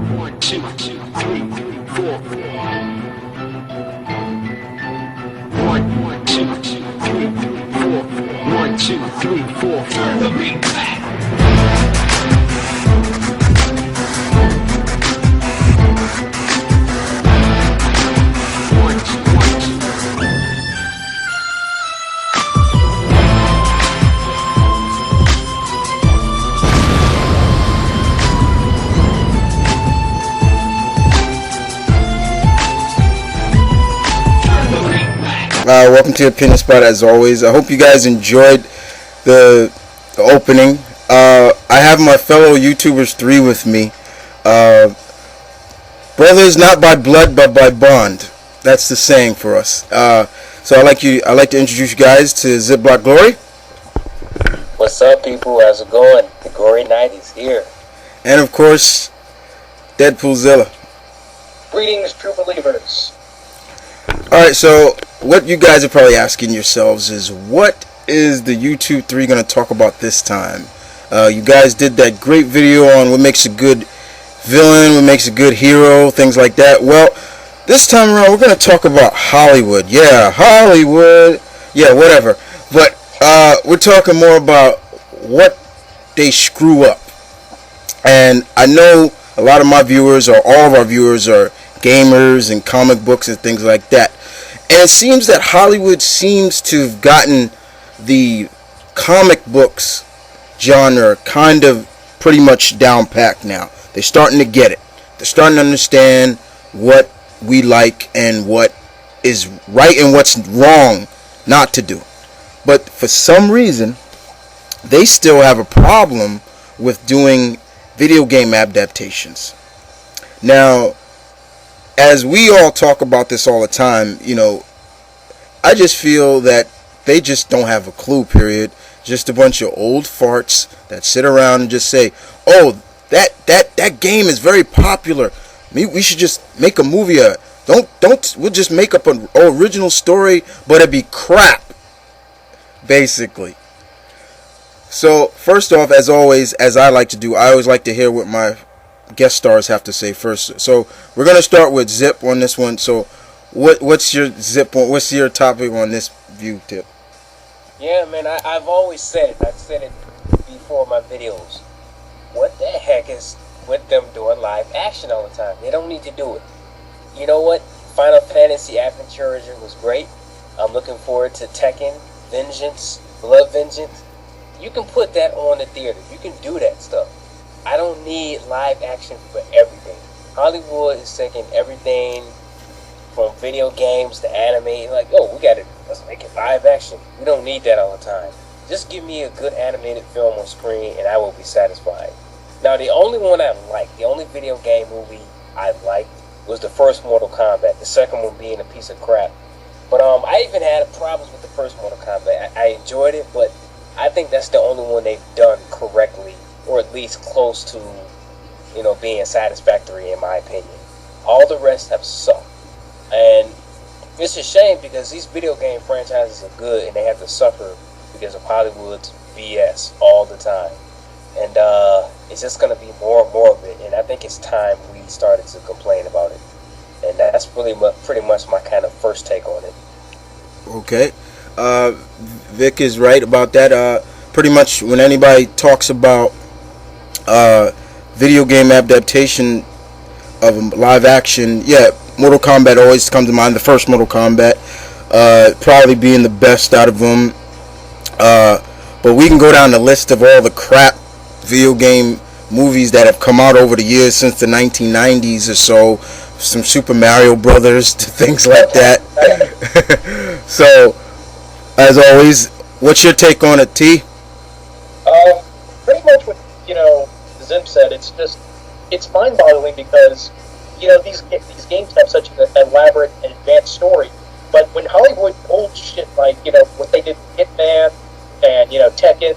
One, two, three, four. One, two, three, four. One, two, three, four. Turn the beat back. One, two, one, two. Welcome to Opinion Spot as always. I hope you guys enjoyed the opening. I have my fellow YouTubers 3 with me. Brothers not by blood but by bond. That's the saying for us. So I'd like to introduce you guys to Zipblock Glory. What's up, people? How's it going? The Glory Night is here. And of course, Deadpoolzilla. Greetings, true believers. Alright, so what you guys are probably asking yourselves is, what is the YouTube 3 going to talk about this time? You guys did that great video on what makes a good villain, what makes a good hero, things like that. Well, this time around we're going to talk about Hollywood. Yeah, Hollywood. Yeah, whatever. But we're talking more about what they screw up. And I know a lot of my viewers, or all of our viewers, are gamers and comic books and things like that. And it seems that Hollywood seems to have gotten the comic books genre kind of pretty much down packed now. They're starting to get it. They're starting to understand what we like and what is right and what's wrong not to do. But for some reason, they still have a problem with doing video game adaptations. Now, as we all talk about this all the time, I just feel that they just don't have a clue, period. Just a bunch of old farts that sit around and just say, oh, that game is very popular. We should just make a movie. We'll just make up an original story, but it'd be crap, basically. So, first off, as always, as I like to do, I always like to hear what my guest stars have to say first. So we're gonna start with Zip on this one. So what's your Zip on? What's your topic on this view tip? Yeah, man, I've always said it before my videos. What the heck is with them doing live action all the time? They don't need to do it. You know what? Final Fantasy Adventure was great. I'm looking forward to Tekken, Vengeance, Blood Vengeance. You can put that on the theater. You can do that stuff. I don't need live action for everything. Hollywood is taking everything from video games to anime. Like, oh, let's make it live action. We don't need that all the time. Just give me a good animated film on screen and I will be satisfied. Now, the only one I liked, the only video game movie I liked was the first Mortal Kombat. The second one being a piece of crap. But I even had problems with the first Mortal Kombat. I enjoyed it, but I think that's the only one they've done correctly, or at least close to, being satisfactory in my opinion. All the rest have sucked. And it's a shame because these video game franchises are good and they have to suffer because of Hollywood's BS all the time. And it's just going to be more and more of it. And I think it's time we started to complain about it. And that's pretty much my kind of first take on it. Okay. Vic is right about that. Pretty much when anybody talks about video game adaptation of live action, yeah, Mortal Kombat always comes to mind. The first Mortal Kombat, probably being the best out of them. But we can go down the list of all the crap video game movies that have come out over the years since the 1990s or so. Some Super Mario Brothers, things like that. So, as always, what's your take on it, T? Pretty much what Zim said. It's mind-boggling because these games have such an elaborate and advanced story, but when Hollywood pulls shit like what they did with Hitman and Tekken,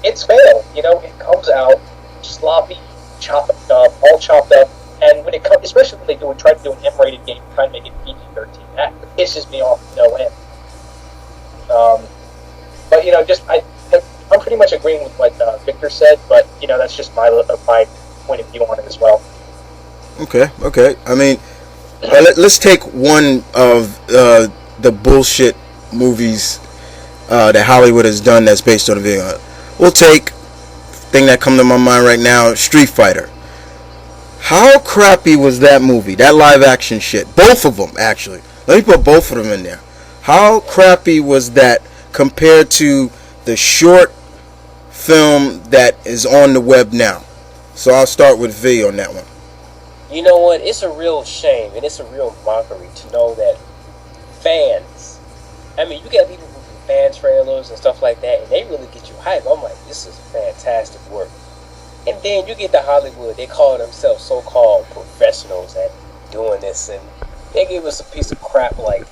it's failed. It comes out sloppy, chopped up, all chopped up, and when it comes, especially when they try to do an M-rated game, try to make it PG-13, that pisses me off no end. But I'm pretty much agreeing with what Victor said, but that's just my point of view on it as well. Okay. I mean, let's take one of the bullshit movies that Hollywood has done that's based on a video. We'll take thing that come to my mind right now, Street Fighter. How crappy was that movie? That live action shit. Both of them, actually. Let me put both of them in there. How crappy was that compared to the short film that is on the web now? So I'll start with V on that one. You know what? It's a real shame and it's a real mockery to know that fans. I mean, you got people who do fan trailers and stuff like that, and they really get you hyped. I'm like, this is fantastic work. And then you get to Hollywood, they call themselves so-called professionals at doing this, and they give us a piece of crap like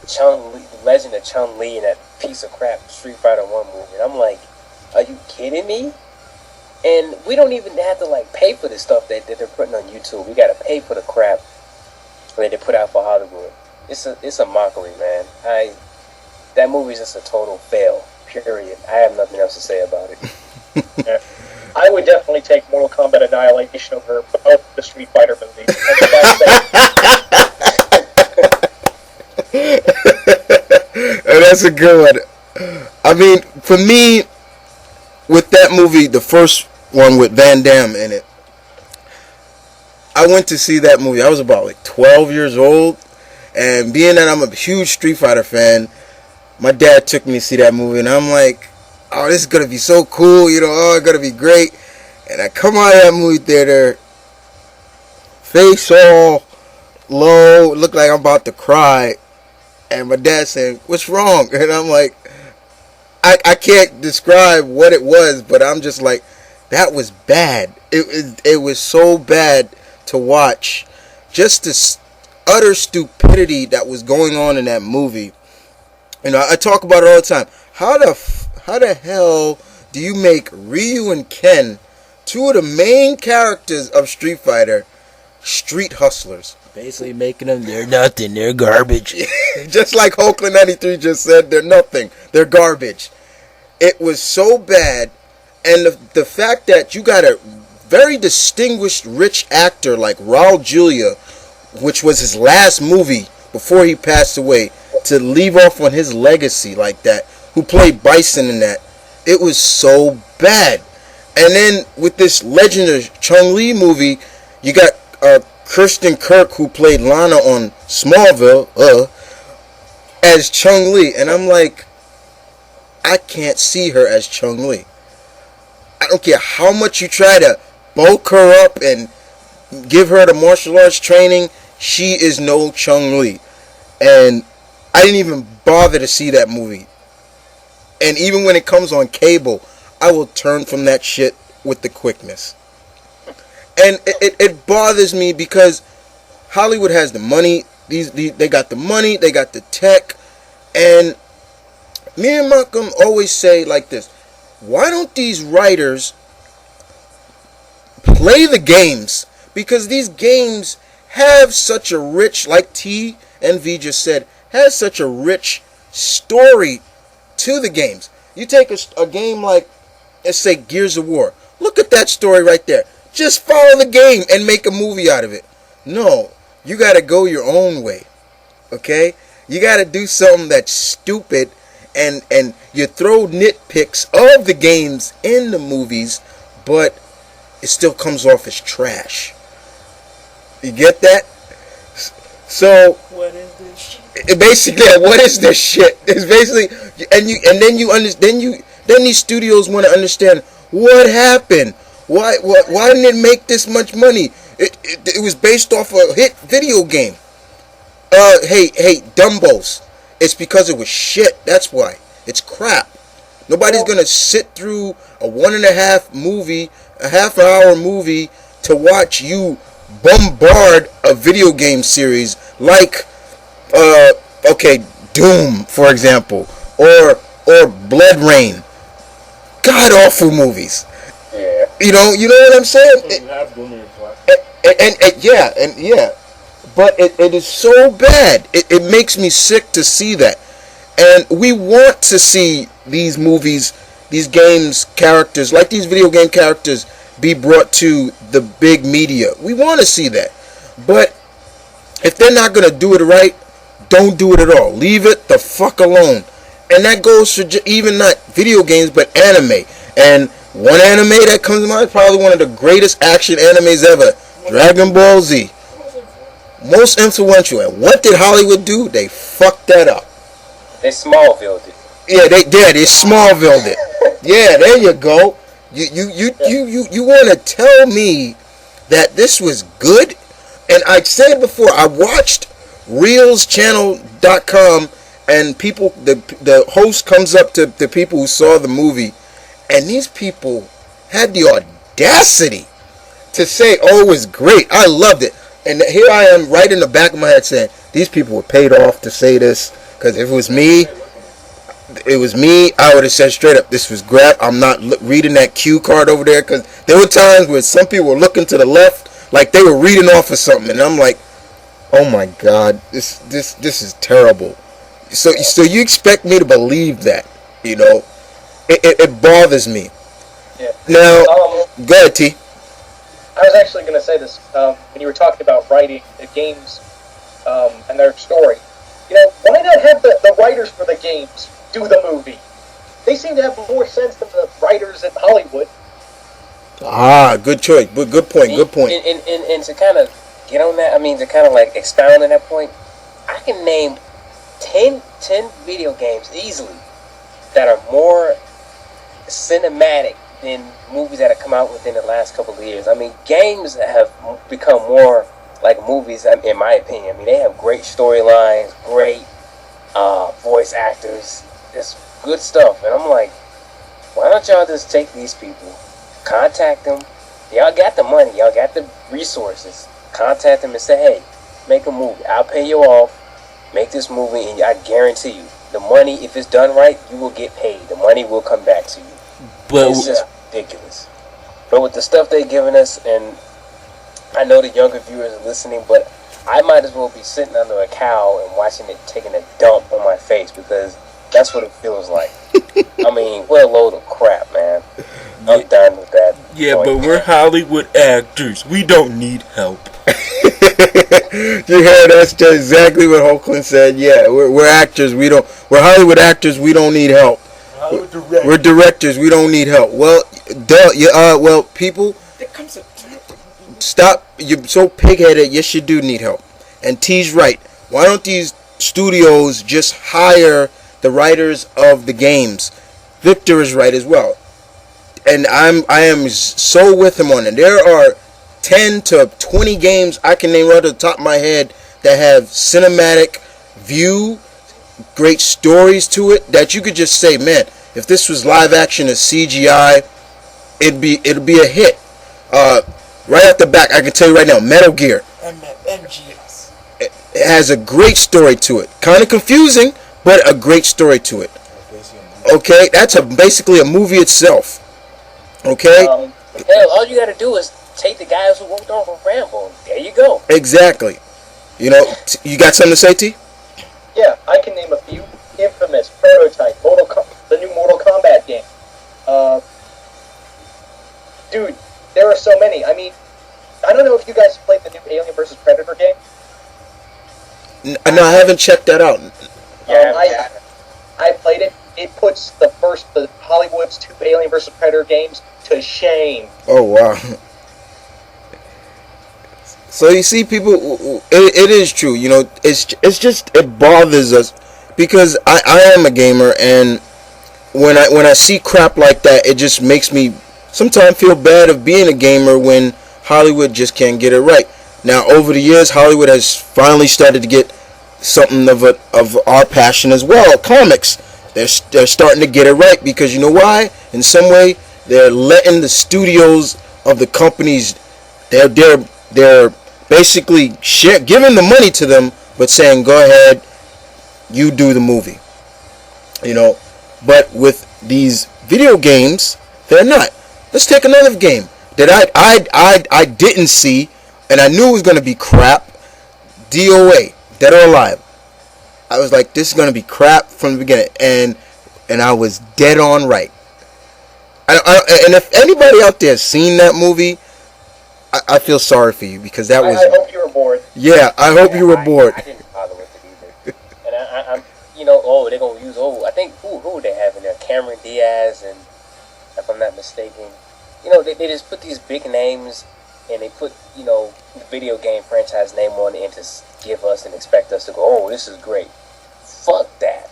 Chun-Li, the Legend of Chun-Li, and that piece of crap Street Fighter 1 movie. And I'm like, are you kidding me? And we don't even have to like pay for this stuff that they're putting on YouTube. We gotta pay for the crap that they put out for Hollywood. It's a mockery, man. That movie's just a total fail. Period. I have nothing else to say about it. Yeah. I would definitely take Mortal Kombat Annihilation over both the Street Fighter movies. That's a good one. I mean, for me, with that movie, the first one with Van Damme in it, I went to see that movie. I was about like 12 years old, and being that I'm a huge Street Fighter fan, my dad took me to see that movie, and I'm like, oh, this is gonna be so cool, it's gonna be great. And I come out of that movie theater, face all low, look like I'm about to cry, and my dad saying, "What's wrong?" And I'm like, I can't describe what it was, but I'm just like, that was bad. It was so bad to watch. Just this utter stupidity that was going on in that movie. I talk about it all the time. How the hell do you make Ryu and Ken, two of the main characters of Street Fighter, street hustlers? Basically making them, they're nothing, they're garbage. Just like Oakland 93 just said, they're nothing, they're garbage. It was so bad, and the fact that you got a very distinguished rich actor like Raul Julia, which was his last movie before he passed away, to leave off on his legacy like that, who played Bison in that, it was so bad. And then with this Legend of Chun-Li movie, you got Kirsten Kirk, who played Lana on Smallville, as Chun-Li, and I'm like, I can't see her as Chun-Li. I don't care how much you try to bulk her up and give her the martial arts training, she is no Chun-Li. And I didn't even bother to see that movie. And even when it comes on cable, I will turn from that shit with the quickness. And it bothers me because Hollywood has the money. They got the money, they got the tech. And me and Malcolm always say like this: why don't these writers play the games? Because these games have such a rich, like T and V just said, has such a rich story to the games. You take a game like, let's say, Gears of War. Look at that story right there. Just follow the game and make a movie out of it. No, you got to go your own way. Okay? You got to do something that's stupid, and you throw nitpicks of the games in the movies, but it still comes off as trash. You get that? So What is this shit? basically, what is this shit? It's basically, then these studios want to understand what happened. Why didn't it make this much money? It was based off a hit video game. Hey, Dumbos. It's because it was shit. That's why. It's crap. Nobody's gonna sit through a 1.5 hour movie to watch you bombard a video game series like Doom, for example, or Blood Rain. God awful movies. Yeah. You know what I'm saying? But it is so bad. It makes me sick to see that. And we want to see these movies, these games characters, like these video game characters, be brought to the big media. We want to see that. But if they're not gonna do it right, don't do it at all. Leave it the fuck alone. And that goes for even not video games, but anime. And one anime that comes to mind is probably one of the greatest action animes ever, Dragon Ball Z. Most influential. And what did Hollywood do? They fucked that up. They Smallville'd it. Yeah, they Smallville'd it. Yeah, there you go. You want to tell me that this was good? And I said before, I watched reelschannel.com, and people, the host comes up to the people who saw the movie, and these people had the audacity to say, oh, it was great, I loved it. And here I am right in the back of my head saying, these people were paid off to say this, because if it was me, I would have said straight up, this was crap. I'm not reading that cue card over there, because there were times where some people were looking to the left like they were reading off of something, and I'm like, oh my god, this is terrible. So you expect me to believe that? You know, it bothers me. Yeah. Now, go ahead, T. I was actually going to say this when you were talking about writing the games and their story. You know, why not have the writers for the games do the movie? They seem to have more sense than the writers in Hollywood. Ah, good choice. Good point. Good point. And to kind of get on that, I mean, to kind of like expound on that point, I can name 10 video games easily that are more cinematic than movies that have come out within the last couple of years. I mean, games have become more like movies, in my opinion. I mean, they have great storylines, great voice actors, just good stuff. And I'm like, why don't y'all just take these people, contact them? Y'all got the money, y'all got the resources. Contact them and say, hey, make a movie. I'll pay you off. Make this movie, and I guarantee you, the money, if it's done right, you will get paid. The money will come back to you. But it's just ridiculous. But with the stuff they're giving us, and I know the younger viewers are listening, but I might as well be sitting under a cow and watching it taking a dump on my face, because that's what it feels like. I mean, what a load of crap, man. I'm done with that. yeah, but we're Hollywood actors. We don't need help. You heard that's just exactly what Hoagland said. Yeah, we're actors. We're Hollywood actors. We don't need help. We're directors. We don't need help. Well, well, people, stop. You're so pig-headed. Yes, you do need help. And T's right. Why don't these studios just hire the writers of the games? Victor is right as well. And I am so with him on it. There are 10 to 20 games I can name right off the top of my head that have cinematic view, great stories to it, that you could just say, man, if this was live action or CGI, it'd be a hit. Right off the back, I can tell you right now, Metal Gear. MGS. It has a great story to it. Kind of confusing, but a great story to it. Okay, that's basically a movie itself. Okay? Hell, all you gotta do is take the guys who worked on for Rambo. There you go. Exactly. You know, you got something to say, T? Yeah, I can name a few. Infamous, Prototype, the new Mortal Kombat game. Dude, there are so many. I mean, I don't know if you guys played the new Alien vs. Predator game. No, I haven't checked that out. I played it. It puts the Hollywood's two Alien vs. Predator games to shame. Oh, wow. So you see, people, it is true. You know, it's just, it bothers us because I am a gamer, and when I see crap like that, it just makes me sometimes feel bad of being a gamer when Hollywood just can't get it right. Now, over the years, Hollywood has finally started to get something of our passion as well. Comics, they're starting to get it right, because you know why? In some way, they're letting the studios of the companies, they're basically giving the money to them, but saying, go ahead, you do the movie. You know, but with these video games, they're not. Let's take another game that I didn't see, and I knew it was going to be crap. DOA, Dead or Alive. I was like, this is going to be crap from the beginning, and I was dead on right. And if anybody out there has seen that movie, I feel sorry for you, because that was. I hope you were bored. Yeah, I hope you were bored. I didn't bother with it either. And I'm, you know, oh, they're gonna use, I think who would they have in there? Cameron Diaz, and if I'm not mistaken, you know, they just put these big names, and they put, you know, the video game franchise name on it, and just give us and expect us to go, oh, this is great. Fuck that.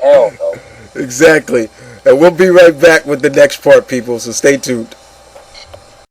Hell no. Exactly. And we'll be right back with the next part, people, so stay tuned.